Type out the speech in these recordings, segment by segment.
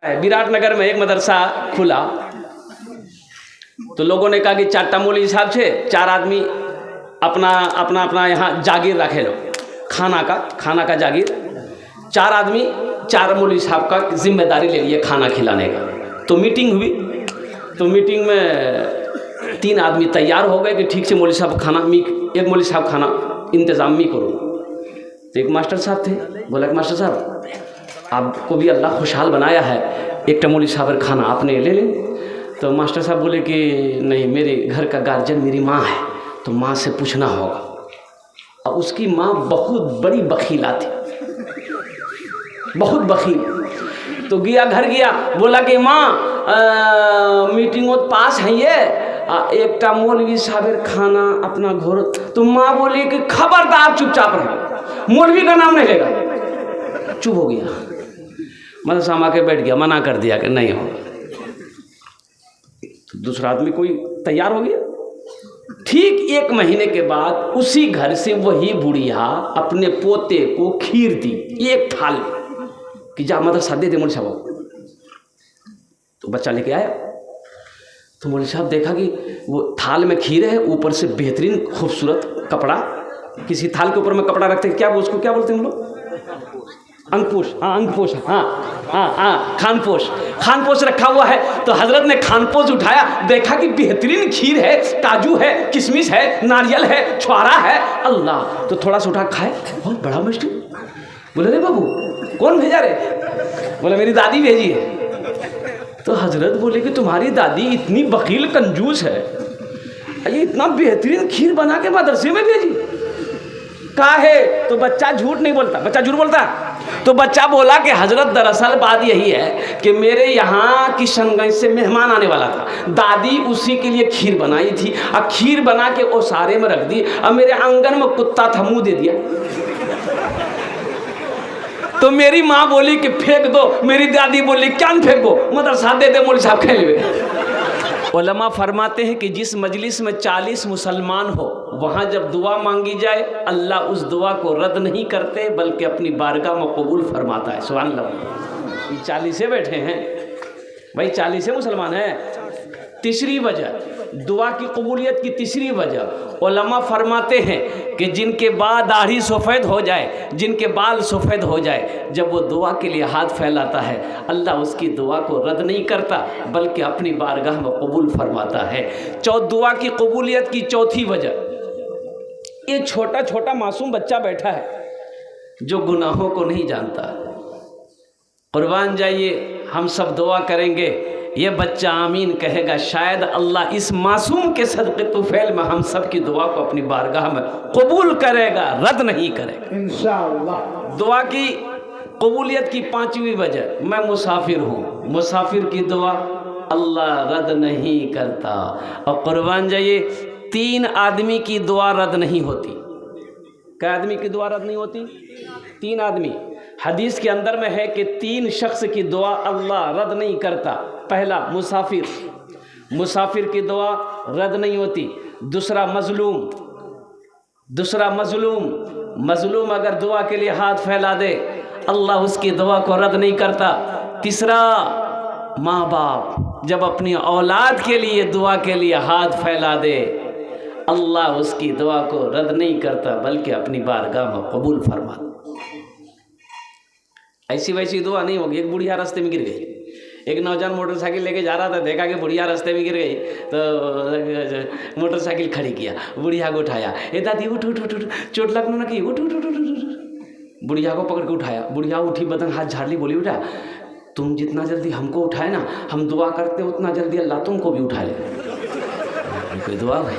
विराटनगर में एक मदरसा खुला तो लोगों ने कहा कि 4टा मौलवी साहब छे, 4 आदमी अपना अपना अपना यहाँ जागीर रखे लो, खाना का जागीर। 4 आदमी 4 मौलवी साहब का जिम्मेदारी ले लिए खाना खिलाने का। तो मीटिंग हुई, तो मीटिंग में 3 आदमी तैयार हो गए कि ठीक से मौलवी साहब खाना एक मौलवी साहब खाना इंतज़ाम मी करो। तो एक मास्टर साहब थे, बोला कि मास्टर साहब आपको भी अल्लाह खुशहाल बनाया है, एक मौलवी साहब खाना आपने ले लें। तो मास्टर साहब बोले कि नहीं, मेरे घर का गार्जियन मेरी माँ है, तो माँ से पूछना होगा। अब उसकी माँ बहुत बड़ी बखीला थी, बहुत बखील। तो गया घर गया, बोला कि माँ मीटिंग पास है ये, एक मौलवी साहब खाना अपना घोर। तो माँ बोली कि खबरदार चुपचाप रहो, मौलवी का नाम नहीं लेगा। चुप हो गया, मतलब सामा के बैठ गया, मना कर दिया कि नहीं होगा। तो दूसरा आदमी कोई तैयार हो गया। ठीक 1 महीने के बाद उसी घर से वही बुढ़िया अपने पोते को खीर दी, एक थाल कि जा मदरसा दे मौलवी साहब। तो बच्चा लेके आया, तो मौलवी साहब देखा कि वो थाल में खीर है, ऊपर से बेहतरीन खूबसूरत कपड़ा, किसी थाल के ऊपर में कपड़ा रखते हैं, क्या उसको क्या बोलते हैं हम लोग? अंगपोश। हाँ अंगपोश, हाँ खानपोश रखा हुआ है। तो हजरत ने खानपोश उठाया, देखा कि बेहतरीन खीर है, काजू है, किशमिश है, नारियल है, छुआरा है। अल्लाह! तो थोड़ा सा उठा खाए, बहुत बड़ा मुश्किल। बोले रे बाबू कौन भेजा रे? बोले मेरी दादी भेजी है। तो हजरत बोले कि तुम्हारी दादी इतनी बकील कंजूस है, ये इतना बेहतरीन खीर बना के मदरसे में भेजी का है? तो बच्चा झूठ नहीं बोलता, बच्चा झूठ बोलता। तो बच्चा बोला कि हजरत दरअसल बात यही है कि मेरे यहाँ किशनगंज से मेहमान आने वाला था, दादी उसी के लिए खीर बनाई थी, और खीर बना के ओसारे में रख दी, और मेरे आंगन में कुत्ता था, मुंह दे दिया। तो मेरी माँ बोली कि फेंक दो, मेरी दादी बोली क्या फेंक दो, मदरसा दे दे, मौलवी साहब खेल में। उलमा फरमाते हैं कि जिस मजलिस में 40 मुसलमान हो, वहाँ जब दुआ मांगी जाए, अल्लाह उस दुआ को रद्द नहीं करते बल्कि अपनी बारगाह में कबूल फरमाता है। सुभान अल्लाह। ये 40 बैठे हैं भाई, 40 मुसलमान हैं। तीसरी वजह, दुआ की कबूलियत की तीसरी वजह, उलमा फरमाते हैं कि जिनके बाद दाढ़ी सफ़ेद हो जाए, जिनके बाल सफ़ेद हो जाए, जब वो दुआ के लिए हाथ फैलाता है, अल्लाह उसकी दुआ को रद्द नहीं करता बल्कि अपनी बारगाह में कबूल फरमाता है। दुआ की कबूलियत की चौथी वजह, ये छोटा छोटा मासूम बच्चा बैठा है जो गुनाहों को नहीं जानता। कुर्बान जाइए, हम सब दुआ करेंगे, ये बच्चा आमीन कहेगा, शायद अल्लाह इस मासूम के सदक़े तुफ़ैल में हम सब की दुआ को अपनी बारगाह में कबूल करेगा, रद्द नहीं करेगा इंशाअल्लाह। दुआ की कबूलियत की 5वीं वजह, मैं मुसाफिर हूँ, मुसाफिर की दुआ अल्लाह रद्द नहीं करता। और कुर्बान जाइए, 3 आदमी की दुआ रद्द नहीं होती। क्या आदमी की दुआ रद्द नहीं होती? 3 आदमी। हदीस के अंदर में है कि 3 शख्स की दुआ अल्लाह रद्द नहीं करता। पहला मुसाफिर, मुसाफिर की दुआ रद्द नहीं होती। दूसरा मजलूम अगर दुआ के लिए हाथ फैला दे, अल्लाह उसकी दुआ को रद्द नहीं करता। तीसरा माँ बाप जब अपनी औलाद के लिए दुआ के लिए हाथ फैला दे, अल्लाह उसकी दुआ को रद्द नहीं करता बल्कि अपनी बारगाह में कबूल फरमाता। ऐसी वैसी दुआ नहीं होगी। एक बुढ़िया रास्ते में गिर गई, एक नौजवान मोटरसाइकिल लेके जा रहा था, देखा कि बुढ़िया रास्ते में गिर गई, तो मोटरसाइकिल खड़ी किया, बुढ़िया को उठाया, ए दादी उठ उठ उठ उठ, चोट लगना ना कि उठ उठ उठ उठ। बुढ़िया को पकड़ के उठाया, बुढ़िया उठी, बदन हाथ झाड़ ली, बोली बेटा तुम जितना जल्दी हमको उठाए ना, हम दुआ करते उतना जल्दी अल्लाह तुमको भी उठा ले। कोई दुआ भाई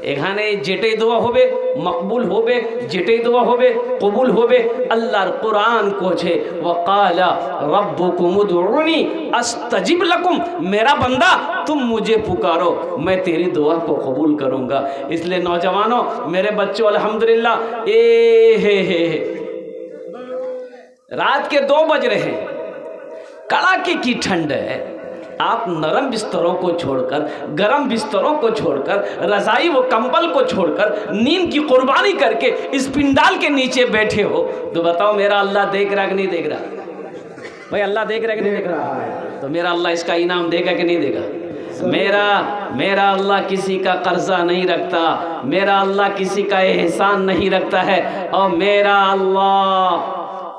এখানে যেটাই দোয়া হবে মকবুল হবে, যেটাই দোয়া হবে কবুল হবে। আল্লাহর কোরআন কোছে ওয়াকালা রব্বুকুম উদউনি আস্তাজিব লাকুম, मेरा बंदा तुम मुझे पुकारो, मैं तेरी दुआ को कबूल करूँगा। इसलिए नौजवानों, मेरे बच्चों, अल्हम्दुलिल्लाह, रात के 2 बज रहे हैं, कड़ाके की ठंड है, आप नरम बिस्तरों को छोड़कर, गरम बिस्तरों को छोड़कर, रज़ाई व कंबल को छोड़कर, नींद की कुर्बानी करके इस पिंडाल के नीचे बैठे हो, तो बताओ मेरा अल्लाह देख रहा कि नहीं देख रहा? भाई अल्लाह देख रहा है कि नहीं देख रहा? तो मेरा अल्लाह इसका इनाम देगा कि नहीं देगा? मेरा अल्लाह किसी का कर्जा नहीं रखता, मेरा अल्लाह किसी का एहसान नहीं रखता है, और मेरा अल्लाह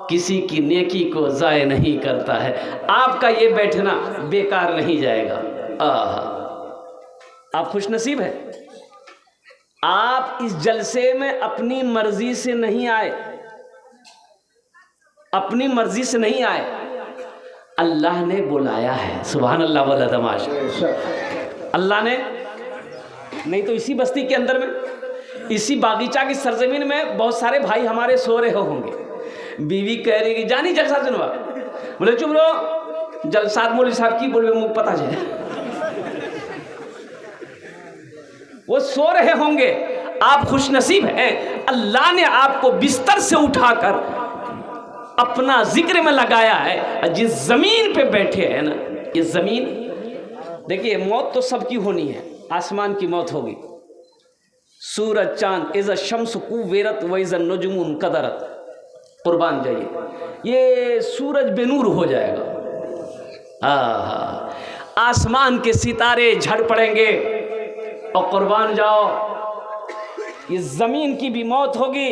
किसी की नेकी को ज़ाय नहीं करता है। आपका ये बैठना बेकार नहीं जाएगा। आप खुशनसीब हैं। आप इस जलसे में अपनी मर्जी से नहीं आए, अपनी मर्जी से नहीं आए, अल्लाह ने बुलाया है। सुभान अल्लाह वाला तमाशा, अल्लाह ने। नहीं तो इसी बस्ती के अंदर में, इसी बागीचा की सरजमीन में बहुत सारे भाई हमारे सो रहे होंगे। बीवी कह रही कि जानी जलसा सुनवा, बोले चुप रहो, जलसात मौलवी साहब की बोले मुँह पता है। वो सो रहे होंगे। आप खुशनसीब हैं, अल्लाह ने आपको बिस्तर से उठाकर अपना जिक्र में लगाया है। जिस जमीन पे बैठे हैं ना, ये जमीन, देखिए मौत तो सबकी होनी है। आसमान की मौत होगी, सूरज चांद, इज़ा शम्स कुव्विरत व इज़ा नुजुमुन कदरत, कुर्बान जाइए, ये सूरज बेनूर हो जाएगा। आसमान के सितारे झड़ पड़ेंगे, और कुर्बान जाओ ये ज़मीन की भी मौत होगी।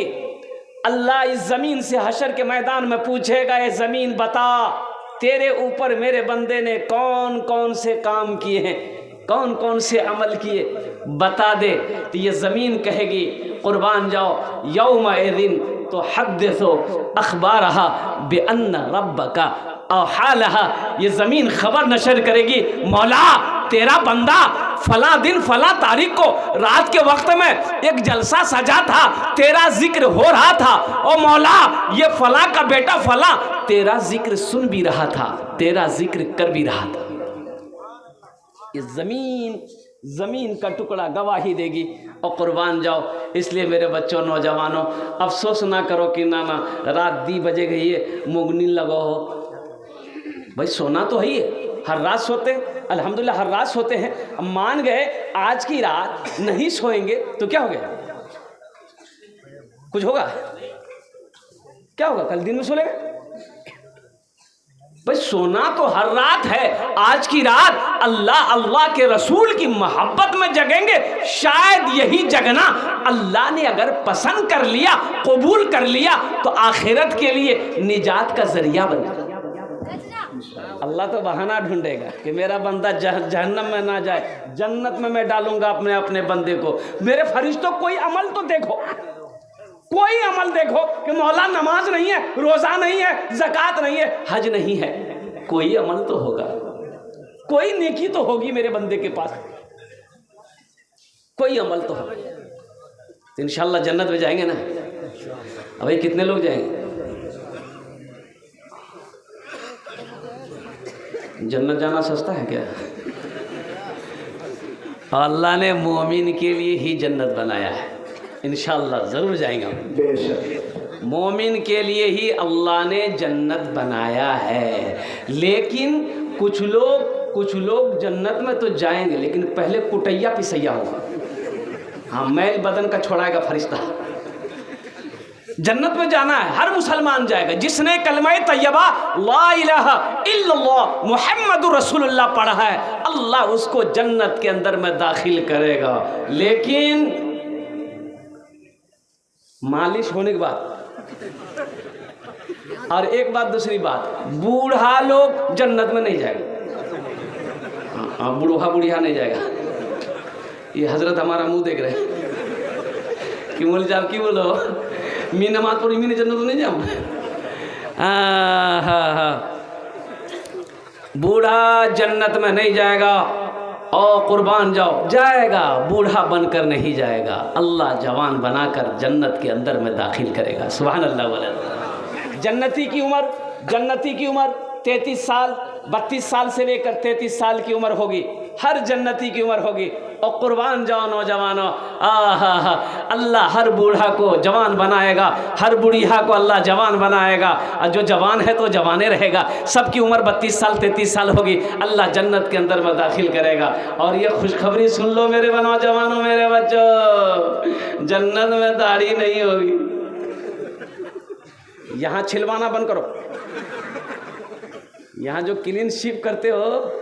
अल्लाह इस ज़मीन से हशर के मैदान में पूछेगा, ये ज़मीन बता तेरे ऊपर मेरे बंदे ने कौन कौन से काम किए हैं, कौन कौन से अमल किए, बता दे। तो ये ज़मीन कहेगी कुर्बान जाओ यौमइज़िन तो हद्दिसो अखबारहा बिअन्न रब्बका औहालहा, ये ज़मीन खबर नशर करेगी, मौला तेरा बंदा फला दिन फला तारीख को रात के वक्त में एक जलसा सजा था, तेरा जिक्र हो रहा था, और मौला ये फला का बेटा फला तेरा जिक्र सुन भी रहा था, तेरा जिक्र कर भी रहा था। ये ज़मीन का टुकड़ा गवाही देगी, और कुर्बान जाओ। इसलिए मेरे बच्चों, नौजवानों, अफसोस ना करो कि ना रात 2 बजे गई है मुगनी लगो हो। भाई सोना तो है ही है, हर रात सोते हैं, अल्हम्दुलिल्लाह हर रात सोते हैं। अब मान गए आज की रात नहीं सोएंगे तो क्या हो गया? कुछ होगा? क्या होगा? कल दिन में सो लेंगे। भाई सोना तो हर रात है, आज की रात अल्लाह के रसूल की मोहब्बत में जगेंगे। शायद यही जगना अल्लाह ने अगर पसंद कर लिया, कबूल कर लिया, तो आखिरत के लिए निजात का जरिया बन जाए। अल्लाह तो बहाना ढूंढेगा कि मेरा बंदा जहन्नम में ना जाए, जन्नत में मैं डालूंगा अपने बंदे को। मेरे फरिश्तों कोई अमल तो देखो, कोई अमल देखो कि मौला नमाज नहीं है, रोज़ा नहीं है, ज़कात नहीं है, हज नहीं है, कोई अमल तो होगा, कोई नेकी तो होगी मेरे बंदे के पास, कोई अमल तो होगा। तो इंशाअल्लाह जन्नत में जाएंगे ना। अभी कितने लोग जाएंगे? जन्नत जाना सस्ता है क्या? अल्लाह ने मोमिन के लिए ही जन्नत बनाया है। इंशाअल्लाह ज़रूर जाएंगे हम। मोमिन के लिए ही अल्लाह ने जन्नत बनाया है। लेकिन कुछ लोग जन्नत में तो जाएंगे, लेकिन पहले कुटैया पिसैया होगा। हाँ, मैल बदन का छोड़ाएगा फरिश्ता। जन्नत में जाना है, हर मुसलमान जाएगा। जिसने कलमा तैयबा ला इलाहा इल्लल्लाह मुहम्मदुर रसूलुल्लाह पढ़ा है, अल्लाह उसको जन्नत के अंदर में दाखिल करेगा। लेकिन मालिश होने के बाद, और एक बात, दूसरी बात, बूढ़ा लोग जन्नत में नहीं जाएगा। बूढ़ा बुढ़िया नहीं जाएगा। ये हजरत हमारा मुंह देख रहे हैं कि मौलवी साहब की बोलो मी नमाज पढ़ी, मी ने जन्नत नहीं जाऊँ। हाँ, बूढ़ा जन्नत में नहीं जाएगा, और कुर्बान जाओ जाएगा, बूढ़ा बनकर नहीं जाएगा। अल्लाह जवान बनाकर जन्नत के अंदर में दाखिल करेगा। सुभान अल्लाह वाला। जन्नती की उम्र 33 साल, 32 साल से लेकर 33 साल की उम्र होगी। हर जन्नती की उम्र होगी। और कुर्बान जाओ नौजवानों, आहा हा, अल्लाह हर बूढ़ा को जवान बनाएगा, हर बुढ़िया को अल्लाह जवान बनाएगा, और जो जवान है तो जवाने रहेगा। सबकी उम्र 32 साल 33 साल होगी, अल्लाह जन्नत के अंदर में दाखिल करेगा। और ये खुशखबरी सुन लो मेरे नौजवानों, मेरे बच्चों, जन्नत में दाढ़ी नहीं होगी। यहाँ छिलवाना बंद करो, यहाँ जो क्लीन शिप करते हो,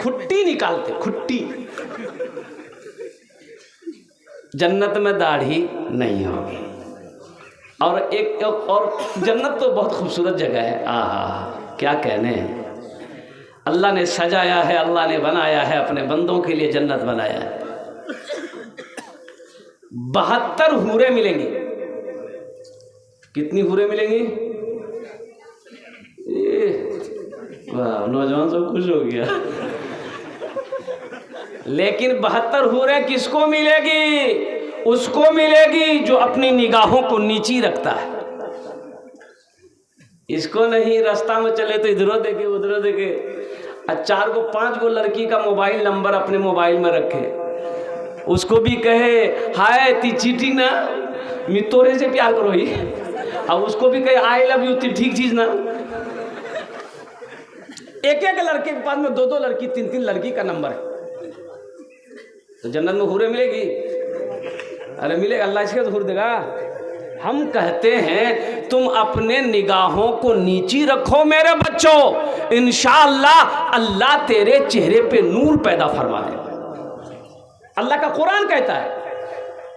खुट्टी निकालते, खुट्टी। जन्नत में दाढ़ी नहीं होगी। और एक और जन्नत तो बहुत खूबसूरत जगह है, आहा क्या कहने हैं। अल्लाह ने सजाया है, अल्लाह ने बनाया है, अपने बंदों के लिए जन्नत बनाया है। 72 हूरें मिलेंगी। कितनी हूरें मिलेंगी? वाह, नौजवान सब खुश हो गया। लेकिन 72 हूरें किसको मिलेगी? उसको मिलेगी जो अपनी निगाहों को नीची रखता है। इसको नहीं, रास्ता में चले तो इधरों देखे उधरों देखे, 4 को 5 को लड़की का मोबाइल नंबर अपने मोबाइल में रखे, उसको भी कहे हाय ती चीटी ना, मैं तोरे से प्यार करो ही, और उसको भी कहे आई लव यू, ठीक चीज ना। एक लड़के के पास में 2 लड़की 3 लड़की का नंबर है, तो जन्नत में हूरें मिलेगी? अरे मिलेगा, अल्लाह इसके तो हूर देगा। हम कहते हैं तुम अपने निगाहों को नीची रखो मेरे बच्चों, इंशाअल्लाह अल्लाह तेरे चेहरे पे नूर पैदा फरमा देगा। अल्लाह का कुरान कहता है,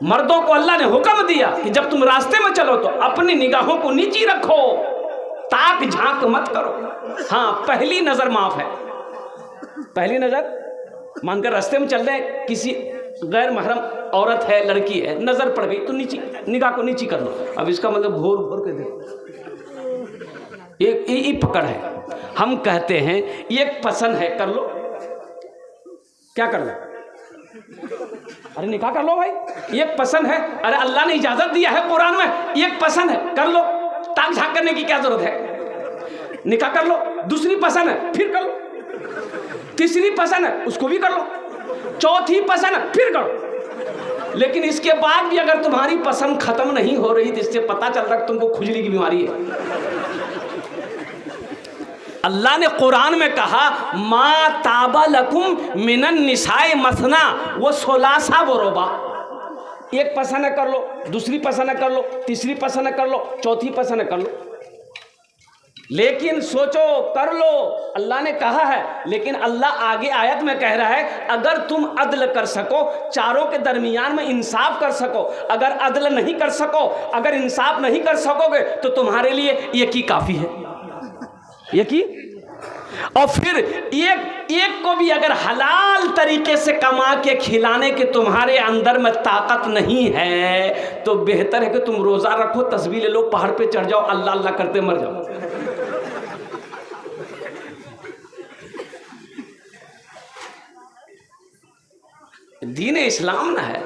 मर्दों को अल्लाह ने हुक्म दिया कि जब तुम रास्ते में चलो तो अपनी निगाहों को नीची रखो, ताक झांक मत करो। हाँ, पहली नजर माफ है। पहली नजर मानकर रास्ते में चल रहे, किसी गैर महरम औरत है, लड़की है, नजर पड़ गई तो नीची, निगाह को नीची कर लो। अब इसका मतलब घोर घोर के देखो, एक पकड़ है। हम कहते हैं एक पसंद है, कर लो। क्या कर लो? अरे निकाह कर लो भाई, एक पसंद है। अरे अल्लाह ने इजाजत दिया है कुरान में, एक पसंद है कर लो, ताक झांक करने की क्या जरूरत है? निकाह कर लो। दूसरी पसंद है फिर कर लो, तीसरी पसंद है उसको भी कर लो, चौथी पसंद है फिर करो। लेकिन इसके बाद भी अगर तुम्हारी पसंद खत्म नहीं हो रही तो इससे पता चल रहा है तुमको खुजली की बीमारी है। अल्लाह ने कुरान में कहा मा ताबा लकुम मिनन निसाए मसना वो सोलासा वो रोबा। एक पसंद है कर लो, दूसरी पसंद है कर लो, तीसरी पसंद है कर लो, चौथी पसंद है कर लो। लेकिन सोचो कर लो, अल्लाह ने कहा है। लेकिन अल्लाह आगे आयत में कह रहा है अगर तुम अदल कर सको, चारों के दरमियान में इंसाफ कर सको, अगर अदल नहीं कर सको, अगर इंसाफ नहीं कर सकोगे तो तुम्हारे लिए एक ही काफ़ी है, एक ही। और फिर एक को भी अगर हलाल तरीके से कमा के खिलाने के तुम्हारे अंदर में ताकत नहीं है तो बेहतर है कि तुम रोज़ा रखो, तस्बीह ले लो, पहाड़ पे चढ़ जाओ, अल्लाह अल्लाह करते मर जाओ। दीन इस्लाम ना है।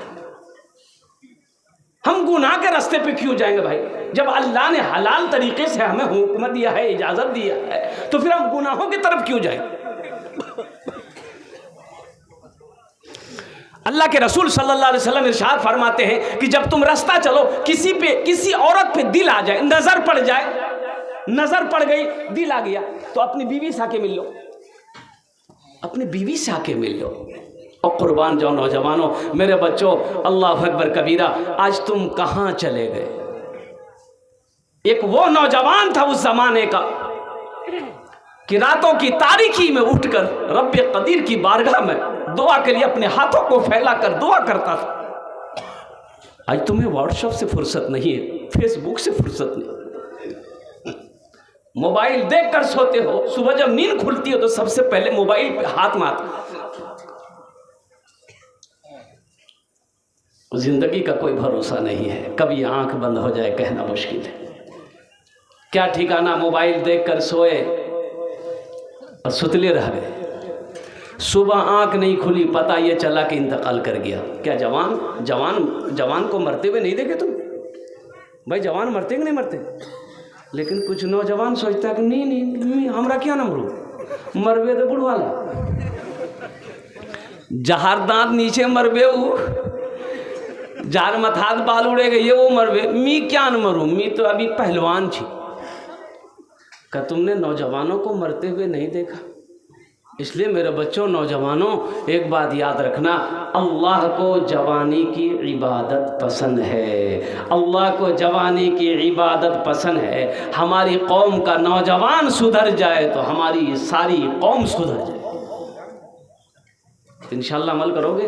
हम गुनाह के रास्ते पे क्यों जाएंगे भाई? जब अल्लाह ने हलाल तरीके से हमें हुक्म दिया है, इजाजत दिया है, तो फिर हम गुनाहों की तरफ क्यों जाएं? अल्लाह के रसूल सल्लल्लाहु अलैहि वसल्लम इरशाद फरमाते हैं कि जब तुम रास्ता चलो, किसी औरत पे दिल आ जाए, नजर पड़ जाए, नजर पड़ गई, दिल आ गया, तो अपनी बीवी से आके मिल लो, अपनी बीवी से आके मिल लो। और कुर्बान जाओ नौजवानों, मेरे बच्चों, अल्लाह अकबर कबीरा, आज तुम कहाँ चले गए? एक वो नौजवान था उस जमाने का कि रातों की तारीकी में उठकर रब्बे कदीर की बारगाह में दुआ के लिए अपने हाथों को फैलाकर दुआ करता था। आज तुम्हें व्हाट्सएप से फुर्सत नहीं है, फेसबुक से फुर्सत नहीं, मोबाइल देखकर सोते हो, सुबह जब नींद खुलती हो तो सबसे पहले मोबाइल पे हाथ में आता। जिंदगी का कोई भरोसा नहीं है, कभी आंख बंद हो जाए कहना मुश्किल है। क्या ठिकाना, मोबाइल देखकर सोए और सुतले रह गए, सुबह आंख नहीं खुली, पता ये चला कि इंतकाल कर गया। क्या जवान को मरते हुए नहीं देखे तुम? भाई जवान मरते कि नहीं मरते? लेकिन कुछ नौजवान सोचता है कि नहीं हमारा क्या ना मरू, मरवे तो बुढ़वाला। जहार दांत नीचे मरबे वो, जार मथात बाल उड़े गए वो मरबे, मी क्या न मरूं, मी तो अभी पहलवान छी। क्या तुमने नौजवानों को मरते हुए नहीं देखा? इसलिए मेरे बच्चों, नौजवानों, एक बात याद रखना, अल्लाह को जवानी की इबादत पसंद है, अल्लाह को जवानी की इबादत पसंद है। हमारी कौम का नौजवान सुधर जाए तो हमारी सारी कौम सुधर जाए। इंशाअल्लाह अमल करोगे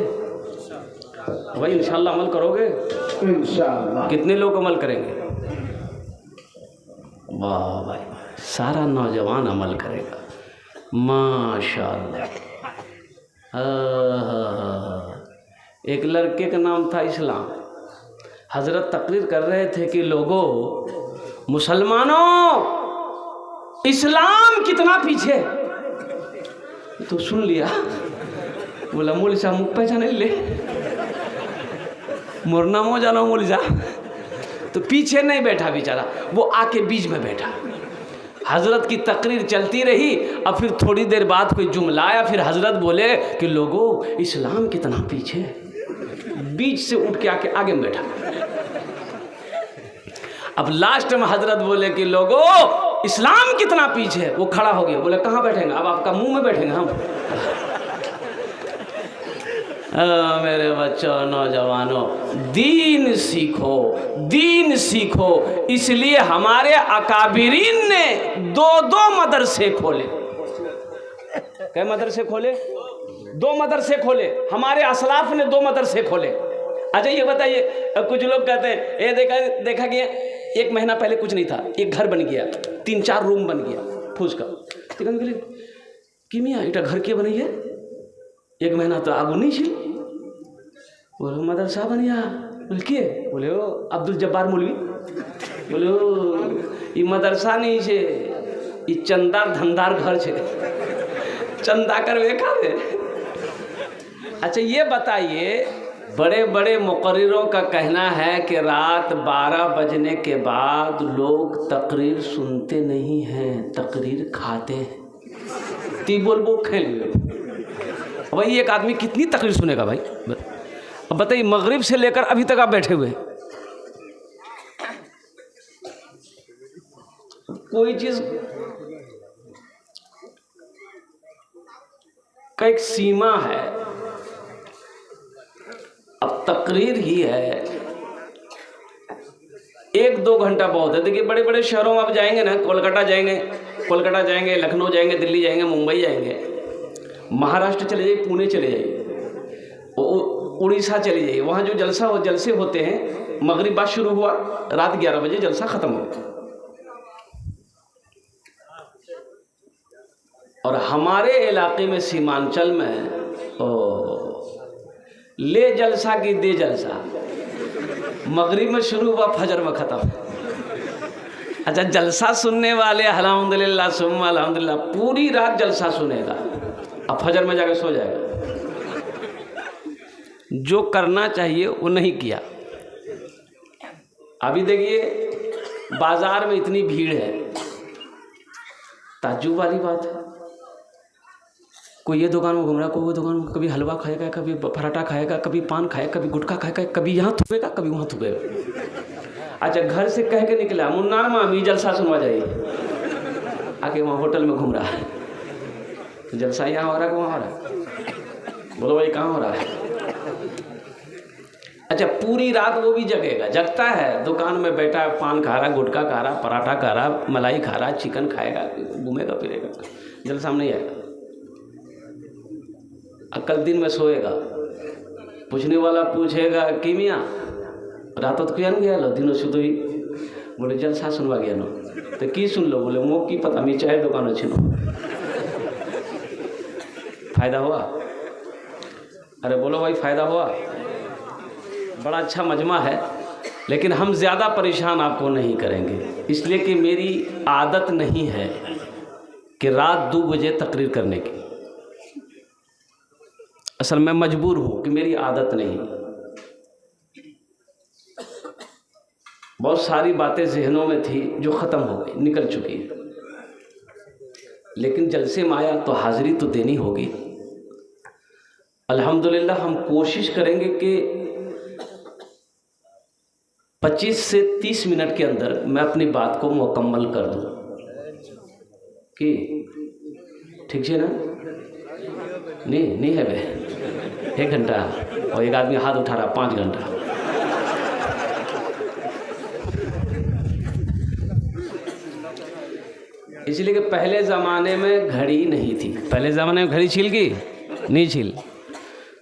भाई? इंशाअल्लाह अमल करोगे? इंशाअल्लाह। कितने लोग अमल करेंगे? वाह भाई, सारा नौजवान अमल करेगा, माशाअल्लाह। एक लड़के का नाम था इस्लाम। हजरत तकरीर कर रहे थे कि लोगों, मुसलमानों, इस्लाम कितना पीछे। तो सुन लिया, बोला मौलवी साहब मुख पहचान ले, मुरना मो जाना मौलवी साहब। तो पीछे नहीं बैठा बेचारा, वो आके बीच में बैठा। हजरत की तकरीर चलती रही। अब फिर थोड़ी देर बाद कोई जुमला आया, फिर हजरत बोले कि लोगों, इस्लाम कितना पीछे। बीच से उठ के आके आगे में बैठा। अब लास्ट में हजरत बोले कि लोगों, इस्लाम कितना पीछे। वो खड़ा हो गया, बोले कहाँ बैठेंगे? अब आपका मुंह में बैठेंगे हम। मेरे बच्चों, नौजवानों, दीन सीखो, दीन सीखो। इसलिए हमारे अकाबिरीन ने 2 मदरसे खोले। क्या मदरसे खोले? 2 मदरसे खोले। हमारे असलाफ ने 2 मदरसे खोले। अच्छा ये बताइए, कुछ लोग कहते हैं ये देखा गया, 1 महीना पहले कुछ नहीं था, एक घर बन गया, 3-4 रूम बन गया फूस का। कि मियाँ इटा घर के बनी है, 1 महीना तो आगू नहीं छी। बोलो मदरसा बनिया। बोले के? बोले ओ अब्दुल जब्बार मौलवी। बोले ओ ये मदरसा नहीं छे, ये चंदार धंधार घर छे, चंदा करवे खावे। अच्छा ये बताइए, बड़े बड़े मुकर्रिरों का कहना है कि रात 12 बजने के बाद लोग तकरीर सुनते नहीं हैं, तकरीर खाते हैं। ती बोल वो खेल भाई, एक आदमी कितनी तकरीर सुनेगा भाई? अब बताइए, मगरिब से लेकर अभी तक आप बैठे हुए, कोई चीज का एक सीमा है। अब तकरीर ही है, 1-2 घंटा बहुत है। देखिए बड़े बड़े शहरों में आप जाएंगे ना, कोलकाता जाएंगे, लखनऊ जाएंगे, दिल्ली जाएंगे, मुंबई जाएंगे, महाराष्ट्र चले जाइए, पुणे चले जाइए, उड़ीसा चले जाइए, वहाँ जो जलसे होते हैं, मगरिब बाद शुरू हुआ, रात 11 बजे जलसा ख़त्म हो। और हमारे इलाके में सीमांचल में ले जलसा की दे जलसा, मगरिब में शुरू हुआ, फजर में ख़त्म। अच्छा जलसा सुनने वाले अल्हम्दुलिल्लाह सुम्मा अल्हम्दुलिल्लाह पूरी रात जलसा सुनेगा, अब फजर में जाकर सो जाएगा। जो करना चाहिए वो नहीं किया। अभी देखिए बाजार में इतनी भीड़ है, ताज्जुब वाली बात है। कोई ये दुकान में घूम रहा है, कोई वो दुकान में, कभी हलवा खाएगा, कभी पराठा खाएगा, कभी पान खाएगा, कभी गुटखा खाएगा, कभी यहाँ थूकेगा, कभी वहाँ थूकेगा। अच्छा घर से कह के निकला, मुन्ना मामी जलसा सुनवा जाइए, आके वहाँ होटल में घूम रहा है। जलसा यहाँ हो रहा है, वहाँ हो रहा है? बोलो भाई कहाँ हो रहा है? अच्छा पूरी रात वो भी जगता है, दुकान में बैठा है, पान खा रहा, गुटखा खा रहा, पराठा खा रहा, मलाई खा रहा, चिकन खाएगा, घूमेगा फिरेगा, जलसा में नहीं आएगा। कल दिन में सोएगा, पूछने वाला पूछेगा कि मियाँ रात तो क्या गया लो, दिनों से तो ही बोले जलसा सुनवा गया नो, तो की सुन लो? बोले मो की पता, मैं चाय दुकान अच्छी नो। फायदा हुआ? अरे बोलो भाई फायदा हुआ? बड़ा अच्छा मजमा है, लेकिन हम ज़्यादा परेशान आपको नहीं करेंगे, इसलिए कि मेरी आदत नहीं है कि रात 2 बजे तकरीर करने की। असल में मजबूर हूँ कि मेरी आदत नहीं। बहुत सारी बातें जहनों में थी जो ख़त्म हो गई, निकल चुकी है, लेकिन जलसे में आया तो हाज़िरी तो देनी होगी। अल्हम्दुलिल्लाह हम कोशिश करेंगे कि 25 से 30 मिनट के अंदर मैं अपनी बात को मुकम्मल कर दूं कि ठीक है ना? नहीं है भाई, 1 घंटा और एक आदमी हाथ उठा रहा 5 घंटा। इसलिए कि पहले ज़माने में घड़ी नहीं थी, पहले ज़माने में घड़ी छिल गई नहीं छिल,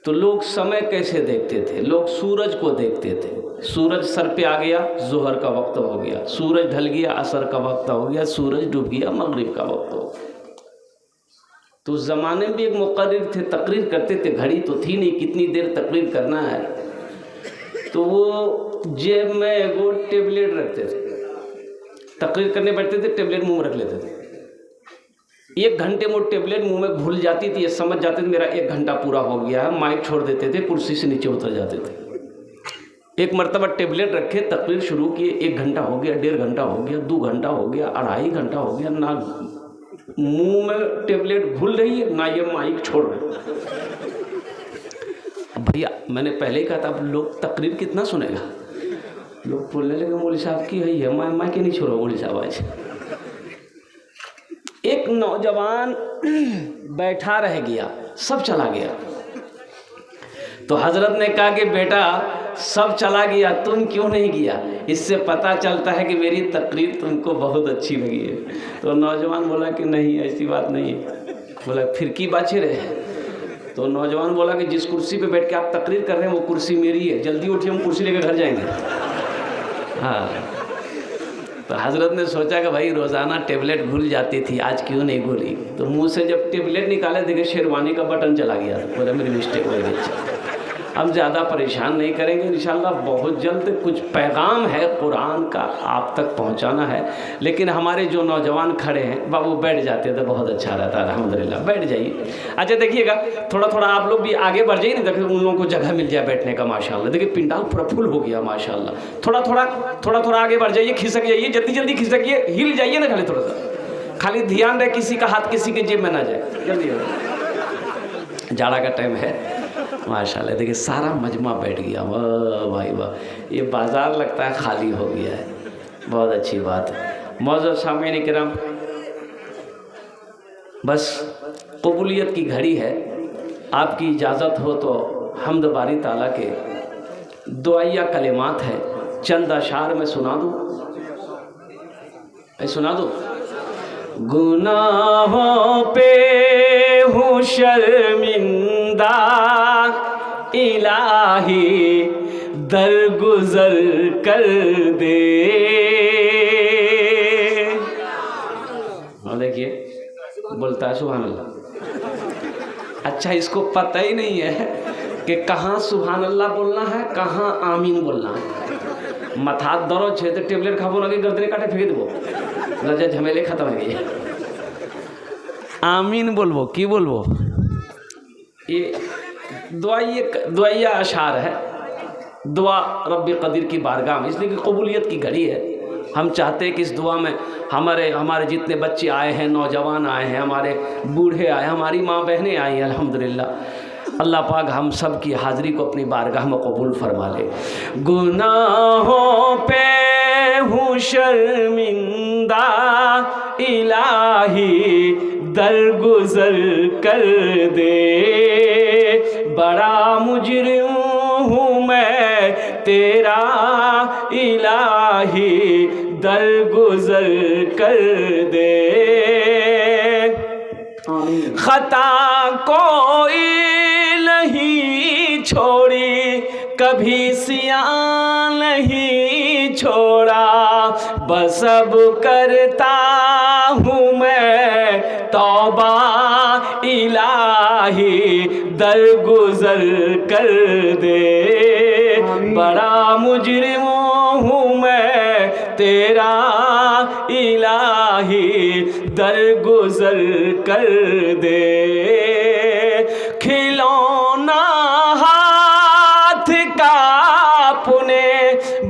तो लोग समय कैसे देखते थे? लोग सूरज को देखते थे। सूरज सर पे आ गया, जोहर का वक्त हो गया, सूरज ढल गया, असर का वक्त हो गया, सूरज डूब गया, मगरिब का वक्त हो गया। तो उस ज़माने में भी एक मुक़र्रिर थे, तकरीर करते थे, घड़ी तो थी नहीं, कितनी देर तकरीर करना है। तो वो जेब में वो टेबलेट रखते थे, तकरीर करने बैठते थे, टेबलेट मुंह में रख लेते थे। 1 घंटे में वो टेबलेट मुंह में घुल जाती थी, ये समझ जाते थे मेरा 1 घंटा पूरा हो गया है। माइक छोड़ देते थे, कुर्सी से नीचे उतर जाते थे। एक मरतबा टेबलेट रखे, तकरीर शुरू किए, 1 घंटा हो गया, 1.5 घंटा हो गया, 2 घंटा हो गया, 2.5 घंटा हो गया, ना मुंह में टेबलेट घुल रही है ना ये माइक छोड़ रहे। भैया मैंने पहले ही कहा था, अब लोग तकरीर कितना सुनेगा? लोग बोलने लगे मौलवी साहब की है मैं के नहीं छोड़ो मौलवी साहब आज। एक नौजवान बैठा रह गया, सब चला गया। तो हजरत ने कहा कि बेटा सब चला गया, तुम क्यों नहीं गया? इससे पता चलता है कि मेरी तकरीर तुमको बहुत अच्छी लगी है। तो नौजवान बोला कि नहीं ऐसी बात नहीं है। बोला फिर की बात रहे? तो नौजवान बोला कि जिस कुर्सी पे बैठ के आप तकरीर कर रहे हैं वो कुर्सी मेरी है, जल्दी उठिए हम कुर्सी लेकर घर जाएंगे। हाँ, तो हजरत ने सोचा कि भाई रोज़ाना टेबलेट भूल जाती थी, आज क्यों नहीं भूली? तो मुंह से जब टेबलेट निकाले देखे शेरवानी का बटन चला गया। बोला मेरी मिस्टेक हो गई। हम ज़्यादा परेशान नहीं करेंगे, इंशाल्लाह बहुत जल्द कुछ पैगाम है कुरान का आप तक पहुंचाना है। लेकिन हमारे जो नौजवान खड़े हैं बाबू बैठ जाते तो बहुत अच्छा रहता है। अल्हम्दुलिल्लाह बैठ जाइए। अच्छा देखिएगा, थोड़ा थोड़ा आप लोग भी आगे बढ़ जाइए ना, देखिए उन लोगों को जगह मिल जाए बैठने का। माशाल्लाह देखिए पिंडाल पूरा फुल हो गया माशाल्लाह। थोड़ा थोड़ा आगे बढ़ जाइए, खिसक जाइए, जल्दी जल्दी खिसकिए, हिल जाइए ना, खाली थोड़ा सा, खाली ध्यान रहे किसी का हाथ किसी के जेब में ना जाए। जल्दी, जाड़ा का टाइम है माशाल्लाह। देखिए सारा मजमा बैठ गया, वाह भाई वाह, ये बाज़ार लगता है खाली हो गया है, बहुत अच्छी बात है। मौजूद सामईन किराम, बस कबूलियत की घड़ी है। आपकी इजाज़त हो तो हम्द बारी ताला के दुआया कलिमात है, चंद अशार में सुना दूँ? सुना दूँ? गुनाहों पे हूँ शर्मिंदा, इलाही दरगुजर कर दे। देखिए बोलता है सुभान अल्लाह। अच्छा इसको पता ही नहीं है कि कहाँ सुभान अल्लाह बोलना है, कहाँ आमीन बोलना है। माथा दर्द है तो टेबलेट खाबो ना कि गर्दने काटे फेंक देबो, लज्जा झमेले खत्म हो गई। आमीन बोलबो की बोलबो? ये दुआया अशार है, दुआ रब्बी कदीर की बारगाह में, इसलिए कि कबूलियत की घड़ी है। हम चाहते हैं कि इस दुआ में हमारे जितने बच्चे आए हैं, नौजवान आए हैं, हमारे बूढ़े आए, हमारी माँ बहनें आई हैं, अल्हम्दुलिल्लाह अल्लाह पाक हम सब की हाज़िरी को अपनी बारगाह में कबूल फरमा ले। गुनाहों पे हूँ शर्मिंदा, इलाही दरगुजर कर दे। बड़ा मुजरिम हूँ मैं तेरा, इलाही दरगुजर कर दे। खता कोई नहीं छोड़ी, कभी सियां नहीं छोड़ा, बस अब करता हूँ मैं तौबा, इलाही दरगुजर कर दे। बड़ा मुजरिम हूँ मैं तेरा, इलाही दरगुजर कर दे। खिलौना हाथ का अपने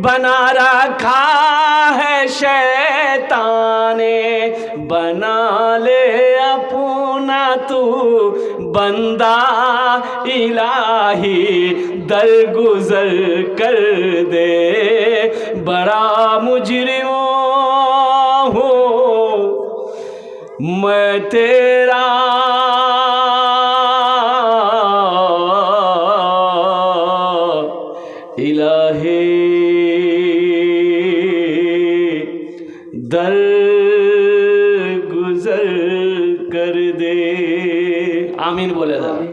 बना रखा है शैताने, बना ले अपना तू बंदा इलाही दरगुजर कर दे, बड़ा मुजरिम हूँ मैं तेरा इलाही दर गुजर कर दे। आमीन बोले था।